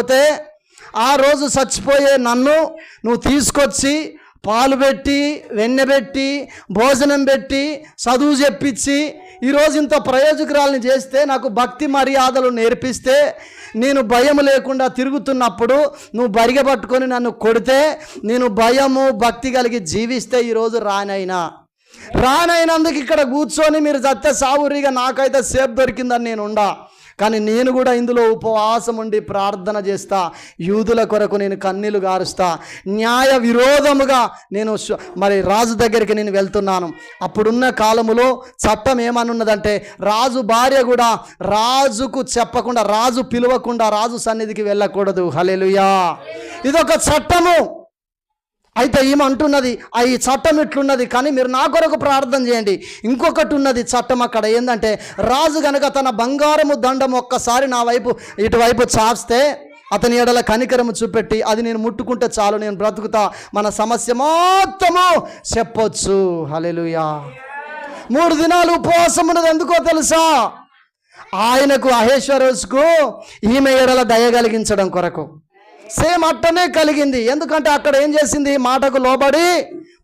చచ్చిపోతే ఆ రోజు చచ్చిపోయే నన్ను నువ్వు తీసుకొచ్చి పాలు పెట్టి వెన్నె పెట్టి భోజనం పెట్టి చదువు చెప్పించి ఈరోజు ఇంత ప్రయోజకురాలని చేస్తే నాకు భక్తి మర్యాదలు నేర్పిస్తే నేను భయం లేకుండా తిరుగుతున్నప్పుడు నువ్వు బరిగ పట్టుకొని నన్ను కొడితే నేను భయము భక్తి కలిగి జీవిస్తే ఈరోజు రానైనందుకు ఇక్కడ కూర్చొని మీరు చస్తే సావురిగా నాకైతే సేఫ్ దొరికిందని నేను ఉండా. కానీ నేను కూడా ఇందులో ఉపవాసం ఉండి ప్రార్థన చేస్తా, యూదుల కొరకు నేను కన్నీళ్లు గారుస్తా, న్యాయ విరోధముగా నేను మరి రాజు దగ్గరికి నేను వెళ్తున్నాను. అప్పుడున్న కాలములో చట్టం ఏమనున్నదంటే రాజు భార్య కూడా రాజుకు చెప్పకుండా, రాజు పిలవకుండా రాజు సన్నిధికి వెళ్ళకూడదు. హల్లెలూయా. ఇదొక చట్టము. అయితే ఈమె అంటున్నది ఈ చట్టం ఇట్లున్నది, కానీ మీరు నా కొరకు ప్రార్థన చేయండి. ఇంకొకటి ఉన్నది చట్టం అక్కడ ఏంటంటే, రాజు కనుక తన బంగారము దండం ఒక్కసారి నా వైపు ఇటువైపు చాస్తే అతని ఎడల కనికరము చూపెట్టి అది నేను ముట్టుకుంటే చాలు, నేను బ్రతుకుతా, మన సమస్య మొత్తము చెప్పొచ్చు. హల్లెలూయా. 3 దినాలు ఉపవాసం ఉన్నది ఎందుకో తెలుసా? ఆయనకు అహేశ్వరోసుకు ఈమె ఎడల దయ కలిగించడం కొరకు. సేమ్ అట్టనే కలిగింది. ఎందుకంటే అక్కడ ఏం చేసింది? మాటకు లోబడి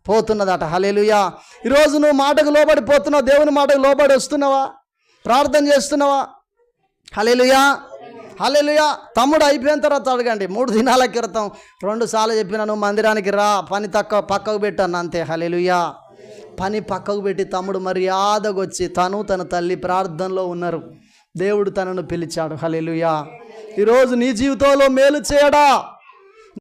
పోతున్నదట. హల్లెలూయా. ఈరోజు నువ్వు మాటకు లోబడి పోతున్నావు, దేవుని మాటకు లోబడి వస్తున్నావా? ప్రార్థన చేస్తున్నావా? హల్లెలూయా. హల్లెలూయా. తమ్ముడు అయిపోయిన తర్వాత అడగండి. 3 దినాల క్రితం 2 సార్లు చెప్పినా నువ్వు మందిరానికి రా, పని పక్కకు పెట్టాను అంతే. హల్లెలూయా. పని పక్కకు పెట్టి తమ్ముడు మర్యాదగా వచ్చి తన తల్లి ప్రార్థనలో ఉన్నారు. దేవుడు తనను పిలిచాడు. హల్లెలూయా. ఈరోజు నీ జీవితంలో మేలు చేయడా?